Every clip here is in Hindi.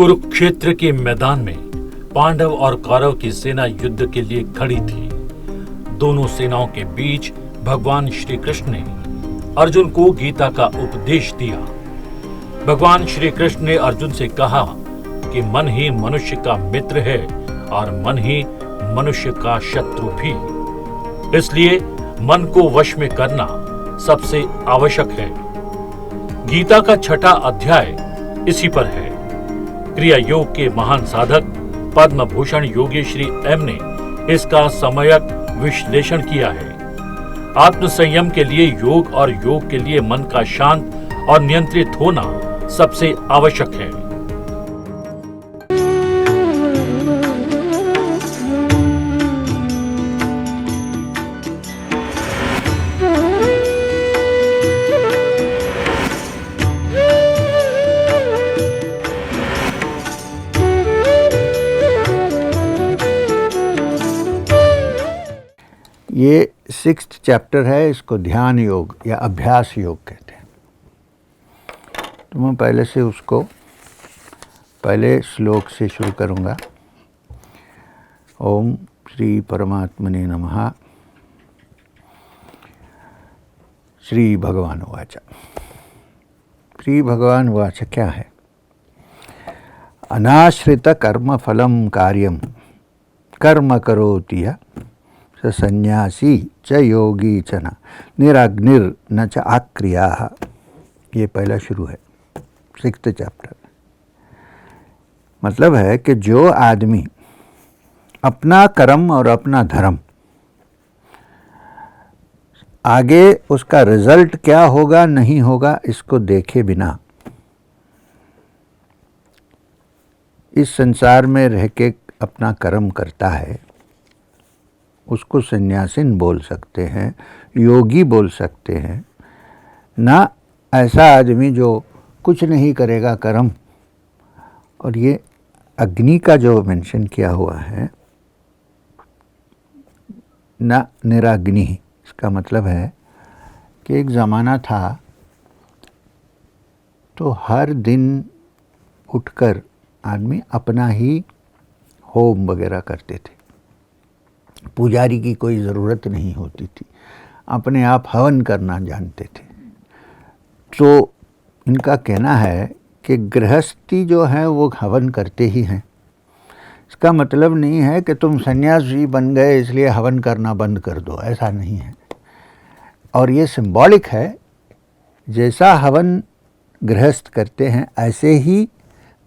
कुरुक्षेत्र के मैदान में पांडव और कौरव की सेना युद्ध के लिए खड़ी थी। दोनों सेनाओं के बीच भगवान श्री कृष्ण ने अर्जुन को गीता का उपदेश दिया। भगवान श्री कृष्ण ने अर्जुन से कहा कि मन ही मनुष्य का मित्र है और मन ही मनुष्य का शत्रु भी। इसलिए मन को वश में करना सबसे आवश्यक है। गीता का 6वां अध्याय इसी पर है। क्रिया योग के महान साधक पद्म भूषण योगी श्री एम ने इसका सम्यक विश्लेषण किया है। आत्म संयम के लिए योग और योग के लिए मन का शांत और नियंत्रित होना सबसे आवश्यक है। ये 6th चैप्टर है। इसको ध्यान योग या अभ्यास योग कहते हैं। तो मैं पहले से उसको पहले श्लोक से शुरू करूँगा। ओम श्री परमात्मने नमः। श्री भगवान उवाच। श्री भगवान उवाच क्या है? अनाश्रित कर्म फलम कार्यम कर्म करोति यः स सन्यासी च योगी च न निरग्निर न च आक्रियाः। ये पहला शुरू है 6th चैप्टर। मतलब है कि जो आदमी अपना कर्म और अपना धर्म, आगे उसका रिजल्ट क्या होगा नहीं होगा इसको देखे बिना इस संसार में रह के अपना कर्म करता है, उसको सन्यासीन बोल सकते हैं, योगी बोल सकते हैं। ना ऐसा आदमी जो कुछ नहीं करेगा कर्म। और ये अग्नि का जो मेंशन किया हुआ है, ना निराग्नि, इसका मतलब है कि एक ज़माना था तो हर दिन उठकर आदमी अपना ही होम वगैरह करते थे। पुजारी की कोई ज़रूरत नहीं होती थी, अपने आप हवन करना जानते थे। तो इनका कहना है कि गृहस्थी जो है वो हवन करते ही हैं। इसका मतलब नहीं है कि तुम सन्यासी बन गए इसलिए हवन करना बंद कर दो, ऐसा नहीं है। और ये सिंबॉलिक है, जैसा हवन गृहस्थ करते हैं ऐसे ही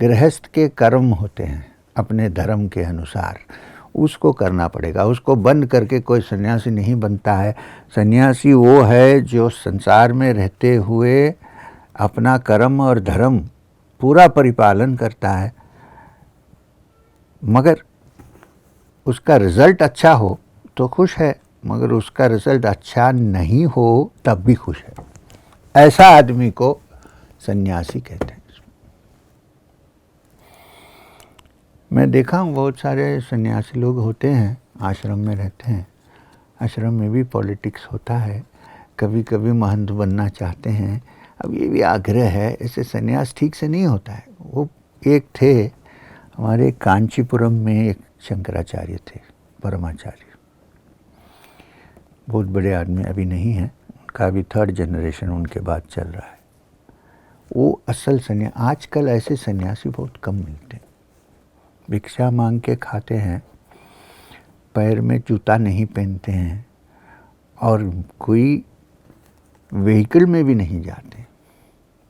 गृहस्थ के कर्म होते हैं अपने धर्म के अनुसार। उसको करना पड़ेगा, उसको बंद करके कोई सन्यासी नहीं बनता है। सन्यासी वो है जो संसार में रहते हुए अपना कर्म और धर्म पूरा परिपालन करता है, मगर उसका रिज़ल्ट अच्छा हो तो खुश है, मगर उसका रिज़ल्ट अच्छा नहीं हो तब भी खुश है। ऐसा आदमी को सन्यासी कहते हैं। मैं देखा हूँ बहुत सारे सन्यासी लोग होते हैं, आश्रम में रहते हैं। आश्रम में भी पॉलिटिक्स होता है, कभी कभी महंत बनना चाहते हैं। अब ये भी आग्रह है, ऐसे सन्यास ठीक से नहीं होता है। वो एक थे हमारे कांचीपुरम में, एक शंकराचार्य थे, परमाचार्य, बहुत बड़े आदमी, अभी नहीं है, उनका अभी 3rd जनरेशन उनके बाद चल रहा है। वो असल सन्यास। आजकल ऐसे सन्यासी बहुत कम मिलते हैं, भिक्षा मांग के खाते हैं, पैर में जूता नहीं पहनते हैं और कोई व्हीकल में भी नहीं जाते,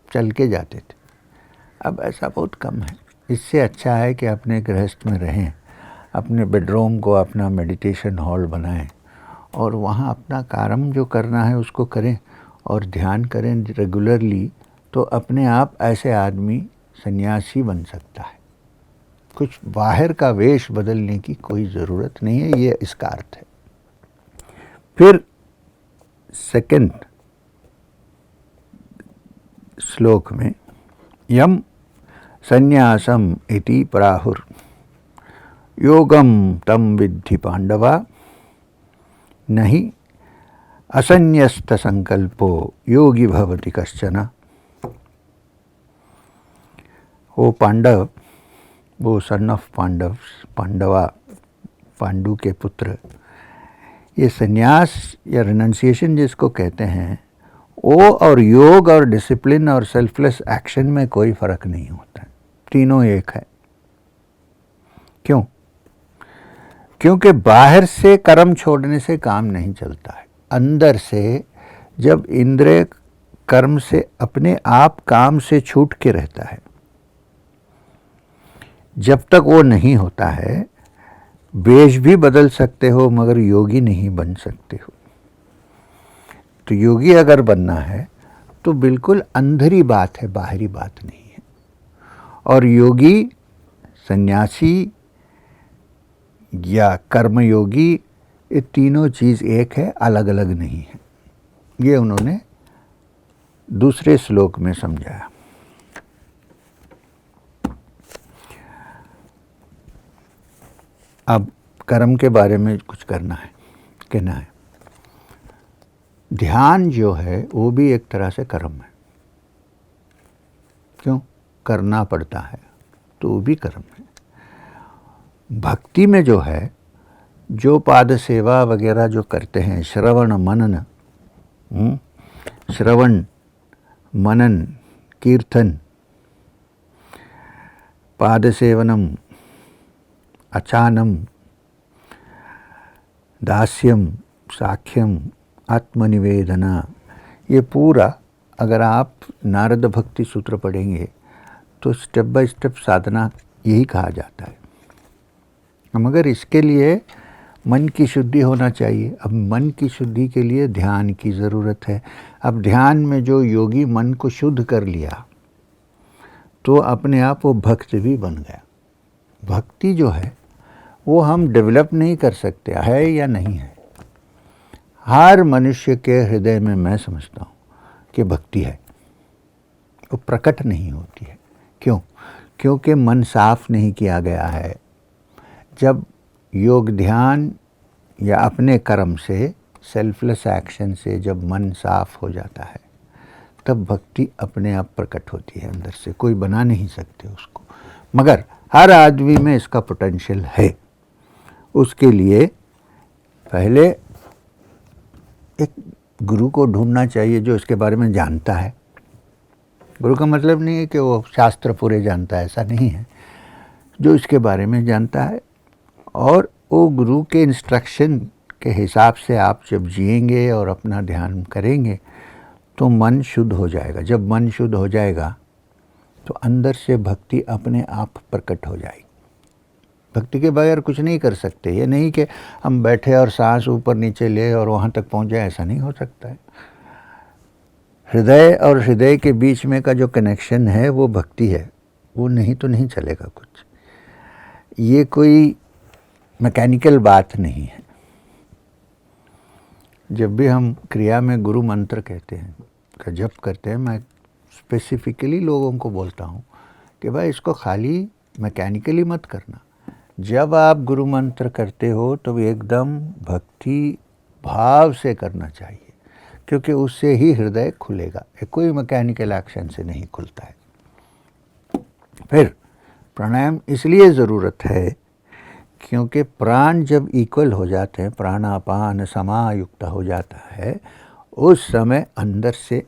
चल के जाते थे। अब ऐसा बहुत कम है। इससे अच्छा है कि अपने गृहस्थ में रहें, अपने बेडरूम को अपना मेडिटेशन हॉल बनाएं और वहाँ अपना कार्य जो करना है उसको करें और ध्यान करें रेगुलरली, तो अपने आप ऐसे आदमी सन्यासी बन सकता है। कुछ बाहर का वेश बदलने की कोई ज़रूरत नहीं है, ये इसका अर्थ है। फिर 2nd श्लोक में यम संन्यासम इति प्राहुर योगम तम विद्धि पांडवा नहि असन्यस्त संकल्पो योगी भवति कश्चन। ओ पांडव, वो सन ऑफ पांडवा, पांडु के पुत्र, ये संन्यास या रिनंसिएशन जिसको कहते हैं, वो और योग और डिसिप्लिन और सेल्फलेस एक्शन में कोई फर्क नहीं होता है, तीनों एक है। क्यों? क्योंकि बाहर से कर्म छोड़ने से काम नहीं चलता है। अंदर से जब इंद्रिय कर्म से अपने आप काम से छूट के रहता है, जब तक वो नहीं होता है, वेश भी बदल सकते हो मगर योगी नहीं बन सकते हो। तो योगी अगर बनना है तो बिल्कुल अंदरी बात है, बाहरी बात नहीं है। और योगी, सन्यासी या कर्मयोगी, ये तीनों चीज़ एक है, अलग अलग नहीं है। ये उन्होंने दूसरे श्लोक में समझाया। अब कर्म के बारे में कुछ कहना है। ध्यान जो है वो भी एक तरह से कर्म है। क्यों? करना पड़ता है तो वो भी कर्म है। भक्ति में जो है, जो पाद सेवा वगैरह जो करते हैं, श्रवण मनन कीर्तन, पाद सेवनम, अचानम, दास्यम, साख्यम, आत्मनिवेदना, ये पूरा अगर आप नारद भक्ति सूत्र पढ़ेंगे तो स्टेप बाय स्टेप साधना यही कहा जाता है। मगर इसके लिए मन की शुद्धि होना चाहिए। अब मन की शुद्धि के लिए ध्यान की ज़रूरत है। अब ध्यान में जो योगी मन को शुद्ध कर लिया तो अपने आप वो भक्त भी बन गया। भक्ति जो है वो हम डेवलप नहीं कर सकते, है या नहीं है। हर मनुष्य के हृदय में मैं समझता हूँ कि भक्ति है, वो प्रकट नहीं होती है। क्यों? क्योंकि मन साफ नहीं किया गया है। जब योग ध्यान या अपने कर्म से, सेल्फलेस एक्शन से जब मन साफ हो जाता है, तब भक्ति अपने आप प्रकट होती है अंदर से। कोई बना नहीं सकते उसको। मगर हर आदमी में इसका पोटेंशियल है। उसके लिए पहले एक गुरु को ढूंढना चाहिए जो इसके बारे में जानता है। गुरु का मतलब नहीं है कि वो शास्त्र पूरे जानता है, ऐसा नहीं है। जो इसके बारे में जानता है, और वो गुरु के इंस्ट्रक्शन के हिसाब से आप जब जिएंगे और अपना ध्यान करेंगे तो मन शुद्ध हो जाएगा। जब मन शुद्ध हो जाएगा तो अंदर से भक्ति अपने आप प्रकट हो जाएगी। भक्ति के बगैर कुछ नहीं कर सकते। ये नहीं कि हम बैठे और सांस ऊपर नीचे ले और वहाँ तक पहुँच जाए, ऐसा नहीं हो सकता है। हृदय और हृदय के बीच में का जो कनेक्शन है वो भक्ति है। वो नहीं तो नहीं चलेगा कुछ। ये कोई मैकेनिकल बात नहीं है। जब भी हम क्रिया में गुरु मंत्र कहते हैं, का जप करते हैं, मैं स्पेसिफिकली लोगों को बोलता हूँ कि भाई इसको खाली मैकेनिकली मत करना। जब आप गुरु मंत्र करते हो तो एकदम भक्ति भाव से करना चाहिए, क्योंकि उससे ही हृदय खुलेगा। कोई मैकेनिकल एक्शन से नहीं खुलता है। फिर प्राणायाम इसलिए ज़रूरत है क्योंकि प्राण जब इक्वल हो जाते हैं, प्राणापान समायुक्त हो जाता है, उस समय अंदर से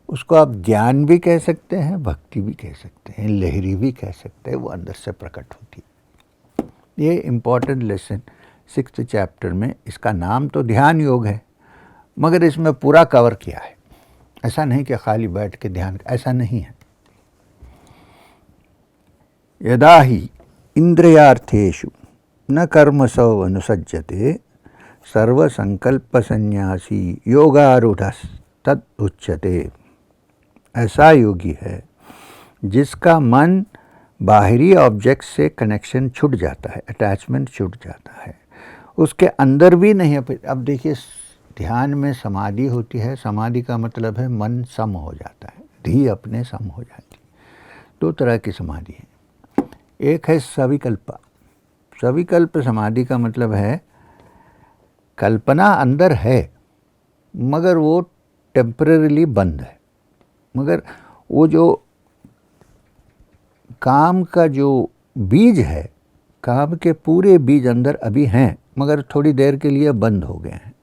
उसको आप ज्ञान भी कह सकते हैं, भक्ति भी कह सकते हैं, लहरी भी कह सकते हैं, वो अंदर से प्रकट होती है। ये इम्पॉर्टेंट लेसन 6th चैप्टर में, इसका नाम तो ध्यान योग है, मगर इसमें पूरा कवर किया है। ऐसा नहीं कि खाली बैठ के ध्यान, ऐसा नहीं है। यदा ही इंद्रियार्थेषु न कर्मसु अनुसज्जते सर्वसंकल्प संन्यासी योगारूढ़स्तद उच्यते। ऐसा योगी है जिसका मन बाहरी ऑब्जेक्ट से कनेक्शन छूट जाता है, अटैचमेंट छूट जाता है, उसके अंदर भी नहीं है। अब देखिए, ध्यान में समाधि होती है। समाधि का मतलब है मन सम हो जाता है, धी अपने सम हो जाती है। 2 तरह की समाधि है। एक है सविकल्प। सविकल्प समाधि का मतलब है कल्पना अंदर है मगर वो टेम्परेरीली बंद है, मगर वो जो काम का जो बीज है, काम के पूरे बीज अंदर अभी हैं मगर थोड़ी देर के लिए बंद हो गए हैं,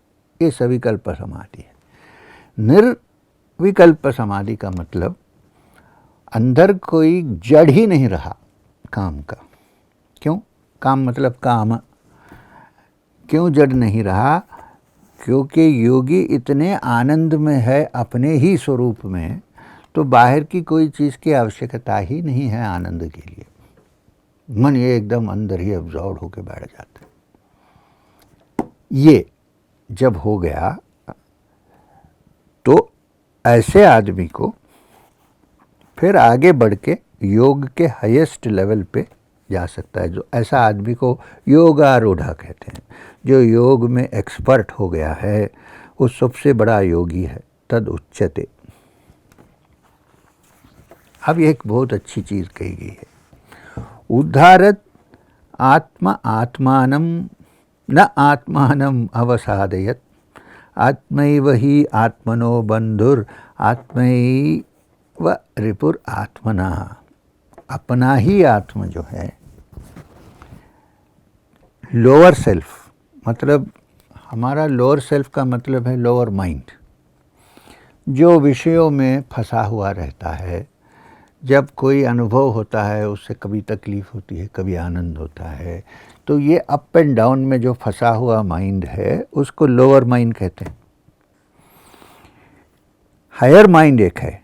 ये सविकल्प समाधि है। निर्विकल्प समाधि का मतलब अंदर कोई जड़ ही नहीं रहा काम का। क्यों? काम मतलब काम। क्यों जड़ नहीं रहा? क्योंकि योगी इतने आनंद में है अपने ही स्वरूप में, तो बाहर की कोई चीज़ की आवश्यकता ही नहीं है आनंद के लिए। मन ये एकदम अंदर ही एब्जॉर्ब होकर बैठ जाता है। ये जब हो गया तो ऐसे आदमी को फिर आगे बढ़ के योग के हाईएस्ट लेवल पे जा सकता है। जो ऐसा आदमी को योगारूढ़ा कहते हैं, जो योग में एक्सपर्ट हो गया है, वो सबसे बड़ा योगी है। तद उच्चते। अब एक बहुत अच्छी चीज़ कही गई है, उद्धारत आत्मा आत्मानं न आत्मानं अवसादयत आत्मैव ही आत्मनो बंधुर आत्मैव रिपुर आत्मना। अपना ही आत्म जो है, लोअर सेल्फ, मतलब हमारा लोअर सेल्फ का मतलब है लोअर माइंड, जो विषयों में फंसा हुआ रहता है। जब कोई अनुभव होता है उससे कभी तकलीफ़ होती है, कभी आनंद होता है, तो ये अप एंड डाउन में जो फंसा हुआ माइंड है उसको लोअर माइंड कहते हैं। हायर माइंड एक है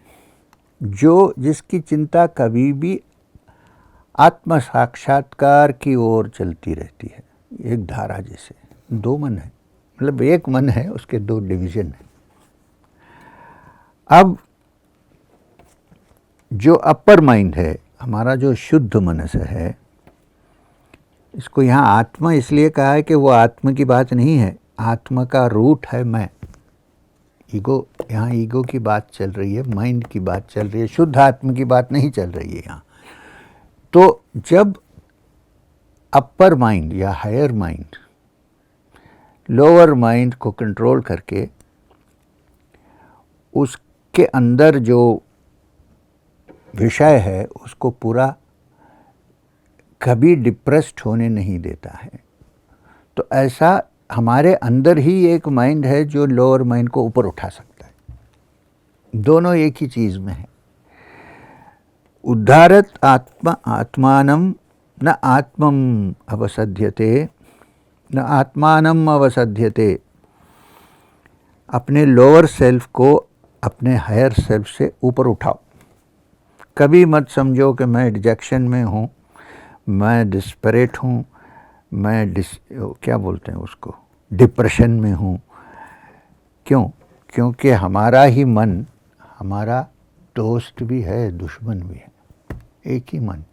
जो जिसकी चिंता कभी भी आत्म साक्षात्कार की ओर चलती रहती है। एक धारा जैसे दो मन है, मतलब एक मन है, उसके दो डिवीजन है। अब जो अपर माइंड है, हमारा जो शुद्ध मनस है, इसको यहाँ आत्मा इसलिए कहा है कि वो आत्मा की बात नहीं है, आत्मा का रूट है मैं। ईगो, यहाँ ईगो की बात चल रही है, माइंड की बात चल रही है, शुद्ध आत्मा की बात नहीं चल रही है यहाँ। तो जब अपर माइंड या हायर माइंड लोअर माइंड को कंट्रोल करके उसके अंदर जो विषय है उसको पूरा कभी डिप्रेस्ड होने नहीं देता है, तो ऐसा हमारे अंदर ही एक माइंड है जो लोअर माइंड को ऊपर उठा सकता है। दोनों एक ही चीज़ में है। उद्धारत आत्मा आत्मानं न आत्मम अवसध्यते न आत्मानं अवसध्यते। अपने लोअर सेल्फ को अपने हायर सेल्फ से ऊपर उठाओ। कभी मत समझो कि मैं डिजेक्शन में हूँ, मैं डिस्परेट हूँ, मैं क्या बोलते हैं उसको, डिप्रेशन में हूँ। क्यों? क्योंकि हमारा ही मन हमारा दोस्त भी है, दुश्मन भी है, एक ही मन,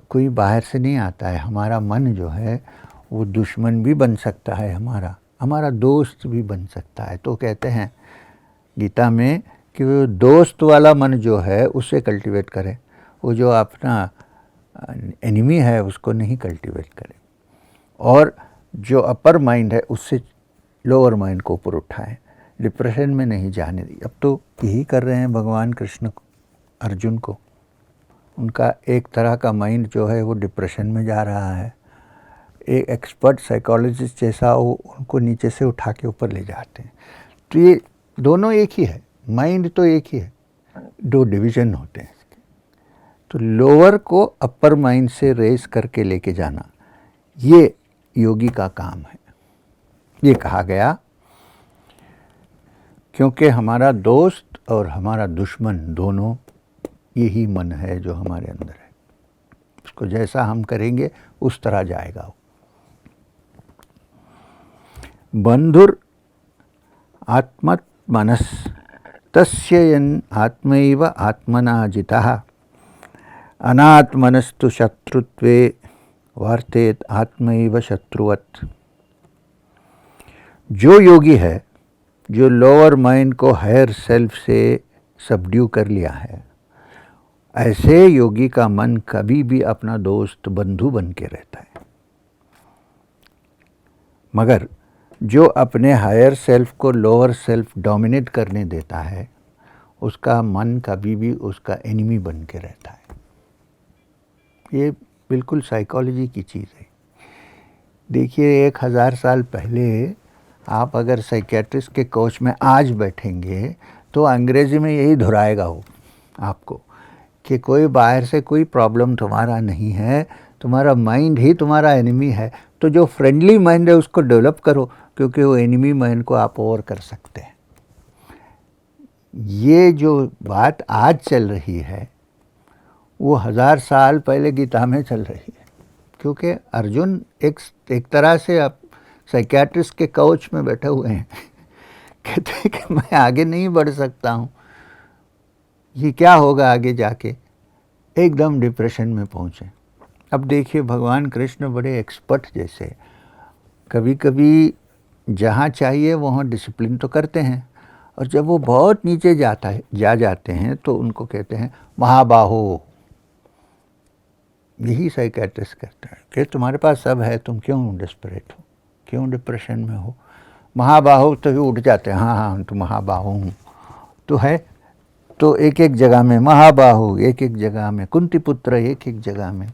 कोई बाहर से नहीं आता है। हमारा मन जो है वो दुश्मन भी बन सकता है, हमारा दोस्त भी बन सकता है। तो कहते हैं गीता में कि वो दोस्त वाला मन जो है उससे कल्टीवेट करें, वो जो अपना एनिमी है उसको नहीं कल्टीवेट करें। और जो अपर माइंड है उससे लोअर माइंड को ऊपर उठाएं, डिप्रेशन में नहीं जाने दी। अब तो यही कर रहे हैं भगवान कृष्ण अर्जुन को। उनका एक तरह का माइंड जो है वो डिप्रेशन में जा रहा है, एक एक्सपर्ट साइकोलॉजिस्ट जैसा वो उनको नीचे से उठा के ऊपर ले जाते हैं। तो ये दोनों एक ही है, माइंड तो एक ही है, दो डिवीज़न होते हैं इसके। तो लोअर को अपर माइंड से रेस करके लेके जाना ये योगी का काम है। ये कहा गया क्योंकि हमारा दोस्त और हमारा दुश्मन दोनों यही मन है जो हमारे अंदर है। उसको जैसा हम करेंगे उस तरह जाएगा वो। बंधुर आत्मनस तस्य यन् आत्मैव आत्मना जितः अनात्मनस्तु शत्रुत्वे वर्तेत आत्मैव शत्रुवत्। जो योगी है, जो लोअर माइंड को हायर सेल्फ से सबड्यू कर लिया है, ऐसे योगी का मन कभी भी अपना दोस्त बंधु बन के रहता है। मगर जो अपने हायर सेल्फ को लोअर सेल्फ डोमिनेट करने देता है, उसका मन कभी भी उसका एनिमी बन के रहता है। ये बिल्कुल साइकोलॉजी की चीज़ है। देखिए 1000 साल पहले आप अगर साइकेट्रिस्ट के कोच में आज बैठेंगे तो अंग्रेज़ी में यही दोहराएगा वो आपको कि कोई बाहर से कोई प्रॉब्लम तुम्हारा नहीं है, तुम्हारा माइंड ही तुम्हारा एनिमी है। तो जो फ्रेंडली माइंड है उसको डेवलप करो, क्योंकि वो एनिमी माइंड को आप ओवर कर सकते हैं। ये जो बात आज चल रही है वो 1000 साल पहले गीता में चल रही है, क्योंकि अर्जुन एक तरह से आप साइकियाट्रिस्ट के काउच में बैठे हुए हैं कहते हैं कि मैं आगे नहीं बढ़ सकता हूँ, ये क्या होगा आगे जाके, एकदम डिप्रेशन में पहुँचे। अब देखिए भगवान कृष्ण बड़े एक्सपर्ट जैसे कभी कभी जहाँ चाहिए वहाँ डिसिप्लिन तो करते हैं, और जब वो बहुत नीचे जा जाते हैं तो उनको कहते हैं महाबाहो। यही साइकियाट्रिस्ट कहता है कि तुम्हारे पास सब है, तुम क्यों डिस्परेट हो, क्यों डिप्रेशन में हो। महाबाहो तो ही उठ जाते हैं, हाँ हाँ तो महाबाहो हूँ तो है। तो एक एक जगह में महाबाहु, एक एक जगह में कुंती पुत्र, एक एक जगह में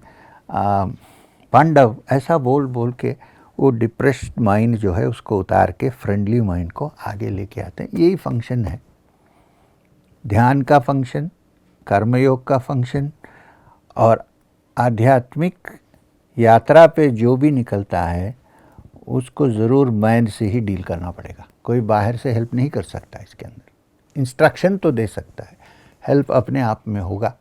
पांडव, ऐसा बोल बोल के वो डिप्रेस्ड माइंड जो है उसको उतार के फ्रेंडली माइंड को आगे लेके आते हैं। यही फंक्शन है ध्यान का फंक्शन, कर्मयोग का फंक्शन, और आध्यात्मिक यात्रा पे जो भी निकलता है उसको ज़रूर माइंड से ही डील करना पड़ेगा। कोई बाहर से हेल्प नहीं कर सकता इसके अंदर, इंस्ट्रक्शन तो दे सकता है, हेल्प अपने आप में होगा।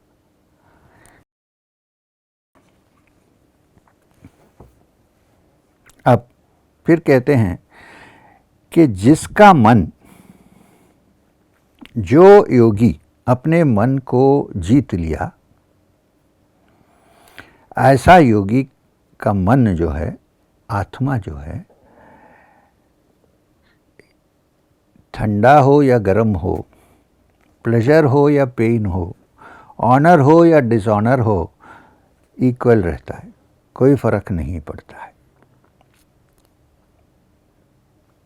अब फिर कहते हैं कि जिसका मन, जो योगी अपने मन को जीत लिया, ऐसा योगी का मन जो है, आत्मा जो है, ठंडा हो या गर्म हो, प्लेजर हो या पेन हो, ऑनर हो या डिसऑनर हो, इक्वल रहता है, कोई फर्क नहीं पड़ता है।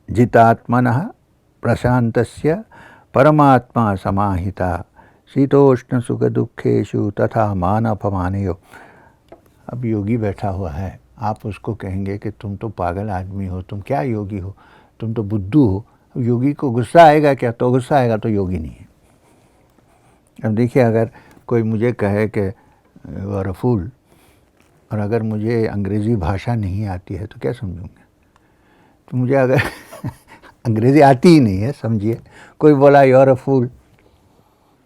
जितात्मनः प्रशांतस्य परमात्मा समाहिता शीतोष्ण सुख दुखेषु तथा मान अपमानयो। अब योगी बैठा हुआ है, आप उसको कहेंगे कि तुम तो पागल आदमी हो, तुम क्या योगी हो, तुम तो बुद्धू हो। योगी को गुस्सा आएगा क्या? तो गुस्सा आएगा तो योगी नहीं है। अब देखिए अगर कोई मुझे कहे कि यू आर अ फूल, और अगर मुझे अंग्रेज़ी भाषा नहीं आती है तो क्या समझूंगा? तो मुझे अगर अंग्रेज़ी आती ही नहीं है, समझिए, कोई बोला यू आर अ फूल,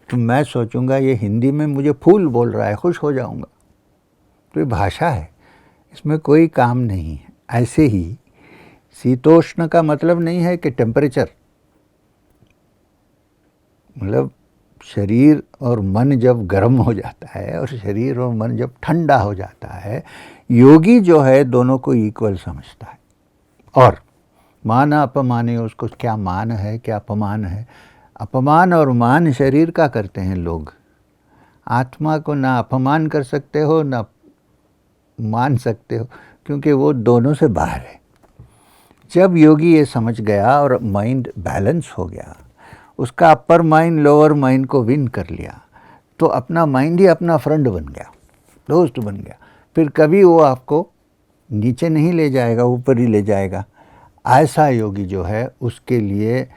तो मैं सोचूंगा ये हिंदी में मुझे फूल बोल रहा है, खुश हो जाऊंगा। तो ये भाषा है, इसमें कोई काम नहीं है। ऐसे ही शीतोष्ण का मतलब नहीं है कि टेम्परेचर, मतलब शरीर और मन जब गर्म हो जाता है और शरीर और मन जब ठंडा हो जाता है, योगी जो है दोनों को इक्वल समझता है। और मान अपमान है, उसको क्या मान है क्या अपमान है। अपमान और मान शरीर का करते हैं लोग, आत्मा को ना अपमान कर सकते हो ना मान सकते हो, क्योंकि वो दोनों से बाहर है। जब योगी ये समझ गया और माइंड बैलेंस हो गया, उसका अपर माइंड लोअर माइंड को विन कर लिया, तो अपना माइंड ही अपना फ्रेंड बन गया, दोस्त बन गया। फिर कभी वो आपको नीचे नहीं ले जाएगा, ऊपर ही ले जाएगा। ऐसा योगी जो है उसके लिए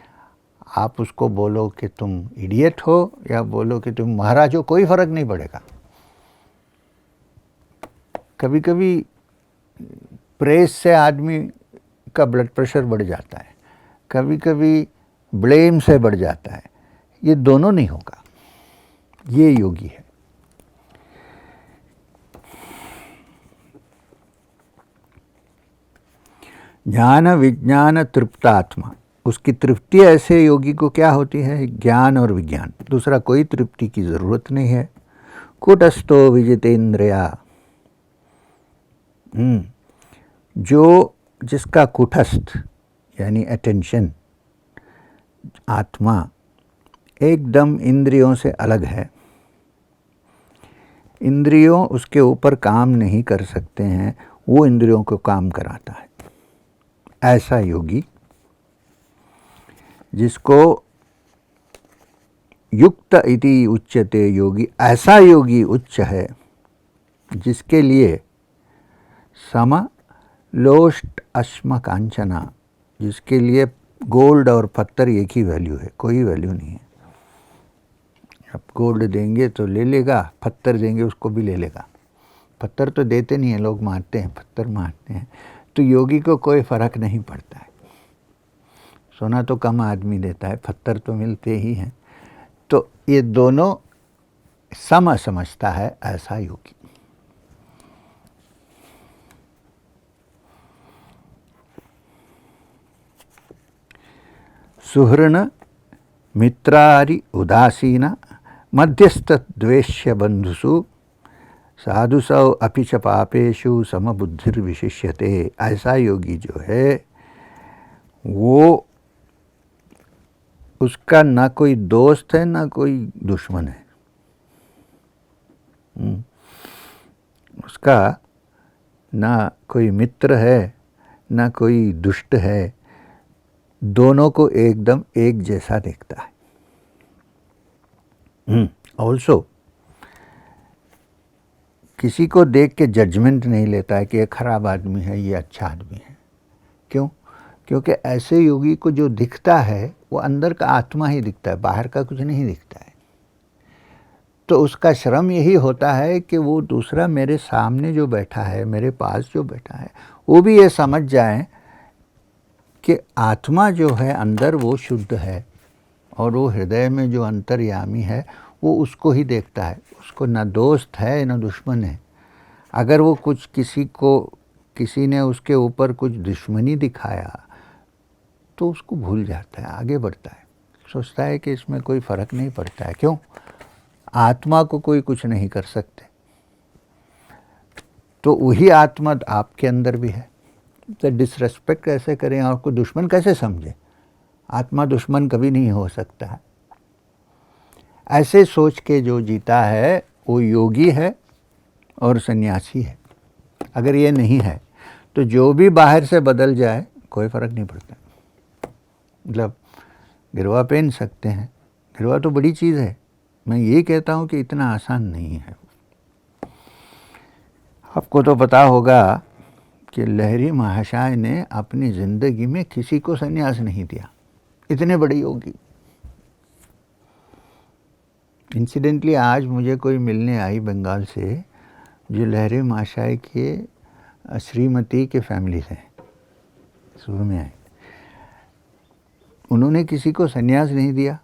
आप उसको बोलो कि तुम इडियट हो या बोलो कि तुम महाराज हो, कोई फ़र्क नहीं पड़ेगा। कभी कभी प्रेस से आदमी का ब्लड प्रेशर बढ़ जाता है, कभी कभी ब्लेम से बढ़ जाता है। ये दोनों नहीं होगा, ये योगी है। ज्ञान विज्ञान तृप्तात्मा, उसकी तृप्ति ऐसे योगी को क्या होती है? ज्ञान और विज्ञान, दूसरा कोई तृप्ति की ज़रूरत नहीं है। कूटस्थो विजितेंद्रिया, जो जिसका कूटस्थ यानी अटेंशन, आत्मा एकदम इंद्रियों से अलग है, इंद्रियों उसके ऊपर काम नहीं कर सकते हैं, वो इंद्रियों को काम कराता है। ऐसा योगी, जिसको युक्त इति उच्यते योगी, ऐसा योगी उच्च है, जिसके लिए सम लोष्ट अश्म कांचना, जिसके लिए गोल्ड और पत्थर एक ही वैल्यू है, कोई वैल्यू नहीं है। अब गोल्ड देंगे तो ले लेगा, पत्थर देंगे उसको भी ले लेगा। पत्थर तो देते नहीं है, लोग मारते हैं, पत्थर मारते हैं। तो योगी को कोई फ़र्क नहीं पड़ता है। सोना तो कम आदमी देता है, पत्थर तो मिलते ही हैं। तो ये दोनों सम समझता है ऐसा योगी। सुहृण मित्रारि उदासीन मध्यस्थ द्वेष्य बंधुषु साधुसौ अपि च पापेषु समबुद्धिर्विशिष्यते। ऐसा योगी जो है वो, उसका ना कोई दोस्त है ना कोई दुश्मन है। उसका ना कोई मित्र है ना कोई दुष्ट है, दोनों को एकदम एक जैसा देखता है। ऑल्सो किसी को देख के जजमेंट नहीं लेता है कि ये खराब आदमी है, ये अच्छा आदमी है। क्यों? क्योंकि ऐसे योगी को जो दिखता है वो अंदर का आत्मा ही दिखता है, बाहर का कुछ नहीं दिखता है। तो उसका श्रम यही होता है कि वो दूसरा मेरे सामने जो बैठा है, मेरे पास जो बैठा है, वो भी ये समझ जाए कि आत्मा जो है अंदर वो शुद्ध है, और वो हृदय में जो अंतर्यामी है वो उसको ही देखता है। उसको ना दोस्त है ना दुश्मन है। अगर वो कुछ किसी ने उसके ऊपर कुछ दुश्मनी दिखाया तो उसको भूल जाता है, आगे बढ़ता है, सोचता है कि इसमें कोई फ़र्क नहीं पड़ता है। क्यों? आत्मा को कोई कुछ नहीं कर सकते। तो वही आत्मा आपके अंदर भी है। तो डिसरेस्पेक्ट कैसे करें और को दुश्मन कैसे समझें? आत्मा दुश्मन कभी नहीं हो सकता है। ऐसे सोच के जो जीता है वो योगी है और सन्यासी है। अगर ये नहीं है तो जो भी बाहर से बदल जाए कोई फ़र्क नहीं पड़ता। मतलब गिरवा पहन सकते हैं, गिरवा तो बड़ी चीज़ है। मैं ये कहता हूँ कि इतना आसान नहीं है। आपको तो पता होगा कि लहरी महाशय ने अपनी ज़िंदगी में किसी को संन्यास नहीं दिया, इतने बड़े योगी। इंसिडेंटली आज मुझे कोई मिलने आई बंगाल से, जो लहरी महाशय के श्रीमती के फैमिली से शुरू में आए। उन्होंने किसी को संन्यास नहीं दिया।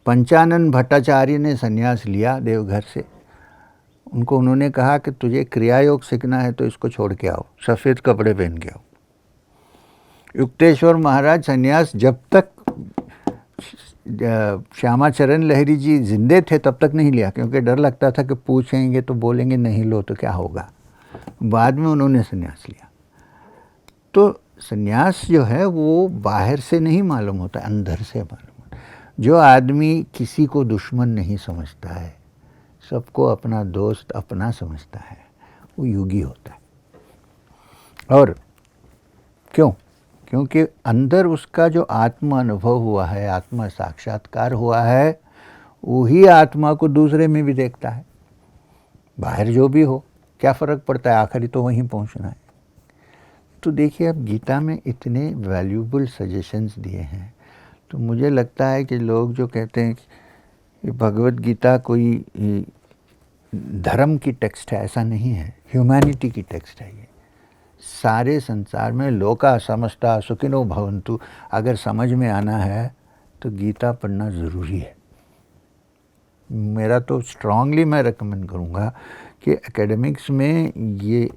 पंचानन भट्टाचार्य ने संन्यास लिया देवघर से। उनको उन्होंने कहा कि तुझे क्रिया योग सीखना है तो इसको छोड़ के आओ, सफ़ेद कपड़े पहन के आओ। युक्तेश्वर महाराज संन्यास जब तक श्यामाचरण लहरी जी जिंदे थे तब तक नहीं लिया, क्योंकि डर लगता था कि पूछेंगे तो बोलेंगे नहीं लो तो क्या होगा। बाद में उन्होंने संन्यास लिया। तो संन्यास जो है वो बाहर से नहीं मालूम होता, अंदर से मालूम होता। जो आदमी किसी को दुश्मन नहीं समझता है, सबको अपना दोस्त अपना समझता है, वो योगी होता है। और क्यों? क्योंकि अंदर उसका जो आत्मा अनुभव हुआ है, आत्मा साक्षात्कार हुआ है, वही आत्मा को दूसरे में भी देखता है। बाहर जो भी हो क्या फ़र्क पड़ता है, आखिरी तो वहीं पहुंचना है। तो देखिए, अब गीता में इतने वैल्यूबल सजेशंस दिए हैं, तो मुझे लगता है कि लोग जो कहते हैं कि भगवत गीता कोई धर्म की टेक्स्ट है, ऐसा नहीं है। ह्यूमैनिटी की टेक्स्ट है ये। सारे संसार में लोका समस्ता सुखिनो भवन्तु अगर समझ में आना है तो गीता पढ़ना ज़रूरी है। मेरा तो स्ट्रांगली मैं रेकमेंड करूँगा कि एकेडमिक्स में ये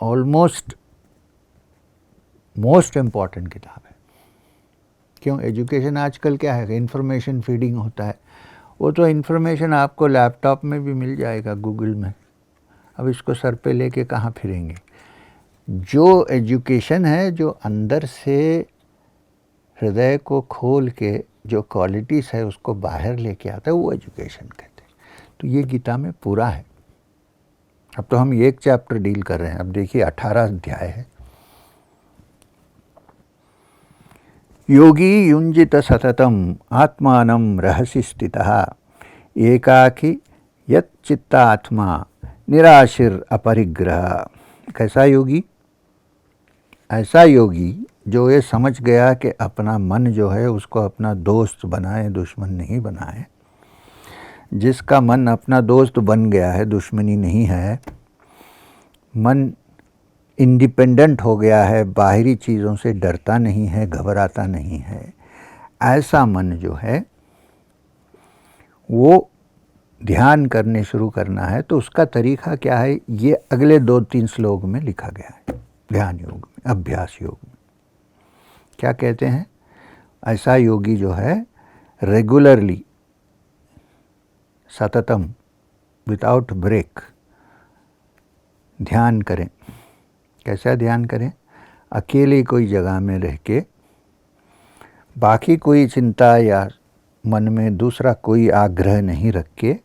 ऑलमोस्ट मोस्ट इम्पॉर्टेंट किताब है। क्यों? एजुकेशन आजकल क्या है, इन्फॉर्मेशन फीडिंग होता है। वो तो इन्फॉर्मेशन आपको लैपटॉप में भी मिल जाएगा, गूगल में। अब इसको सर पे लेके कहाँ फिरेंगे? जो एजुकेशन है, जो अंदर से हृदय को खोल के जो क्वालिटीज़ है उसको बाहर लेके आता है, वो एजुकेशन कहते हैं। तो ये गीता में पूरा है। अब तो हम एक चैप्टर डील कर रहे हैं। अब देखिए 18 अध्याय है। योगी युञ्जित सततम आत्मानं रहसि स्थितः एकाकी यच्चित्तात्मा निराशिर अपरिग्रह। कैसा योगी? ऐसा योगी जो ये समझ गया कि अपना मन जो है उसको अपना दोस्त बनाए, दुश्मन नहीं बनाए। जिसका मन अपना दोस्त बन गया है, दुश्मनी नहीं है, मन इंडिपेंडेंट हो गया है, बाहरी चीज़ों से डरता नहीं है, घबराता नहीं है, ऐसा मन जो है वो ध्यान करने शुरू करना है। तो उसका तरीका क्या है, ये अगले 2-3 श्लोक में लिखा गया है। ध्यान योग में, अभ्यास योग में क्या कहते हैं? ऐसा योगी जो है रेगुलरली, सततम, विदाउट ब्रेक ध्यान करें। कैसा ध्यान करें? अकेले कोई जगह में रह के, बाकी कोई चिंता या मन में दूसरा कोई आग्रह नहीं रख के,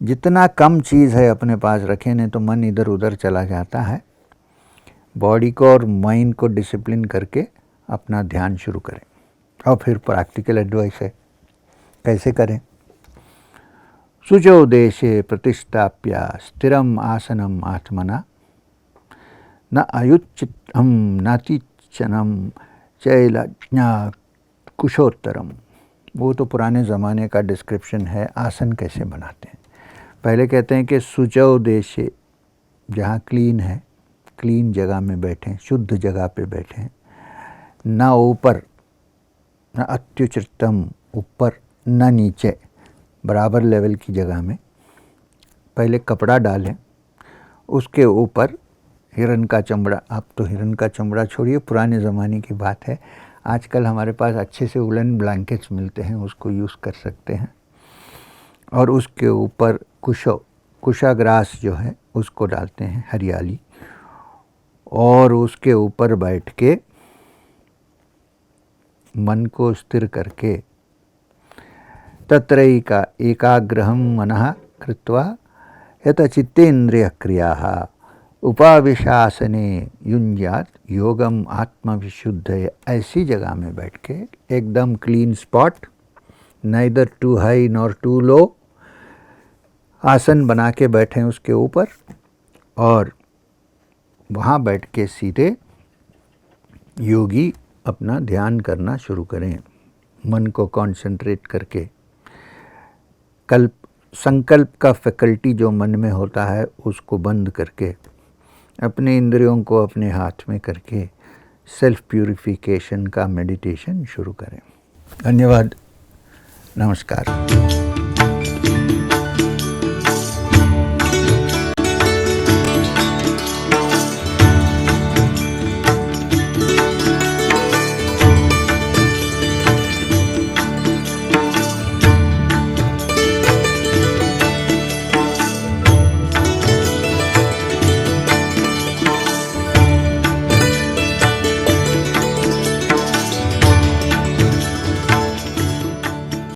जितना कम चीज़ है अपने पास रखें, नहीं तो मन इधर उधर चला जाता है। बॉडी को और माइंड को डिसिप्लिन करके अपना ध्यान शुरू करें। और फिर प्रैक्टिकल एडवाइस है, कैसे करें? शुचौ देशे प्रतिष्ठाप्य स्थिरम आसनम आत्मना न अयुच्चितम नातिचनम चैलज्ञा कुशोत्तरम। वो तो पुराने ज़माने का डिस्क्रिप्शन है आसन कैसे बनाते हैं। पहले कहते हैं कि शुचौ देशे, जहाँ क्लीन है, क्लीन जगह में बैठें, शुद्ध जगह पे बैठें। न ऊपर, न अत्युच्चतम, ऊपर न नीचे, बराबर लेवल की जगह में। पहले कपड़ा डालें, उसके ऊपर हिरन का चमड़ा, आप तो हिरन का चमड़ा छोड़िए, पुराने ज़माने की बात है। आजकल हमारे पास अच्छे से वुलन ब्लैंकेट्स मिलते हैं, उसको यूज़ कर सकते हैं। और उसके ऊपर कुशाग्रास जो है उसको डालते हैं, हरियाली, और उसके ऊपर बैठ के मन को स्थिर करके तत्रैका एकाग्रहं मनः कृत्वा यतचित्तेन्द्रिय क्रियाः उपाविशासने युञ्जात योगम आत्मविशुद्धये। ऐसी जगह में बैठ के, एकदम clean spot, neither too high nor too low, आसन बना के बैठें उसके ऊपर, और वहाँ बैठ के सीधे योगी अपना ध्यान करना शुरू करें, मन को कंसंट्रेट करके। संकल्प का फैकल्टी जो मन में होता है उसको बंद करके, अपने इंद्रियों को अपने हाथ में करके सेल्फ प्यूरिफिकेशन का मेडिटेशन शुरू करें। धन्यवाद, नमस्कार।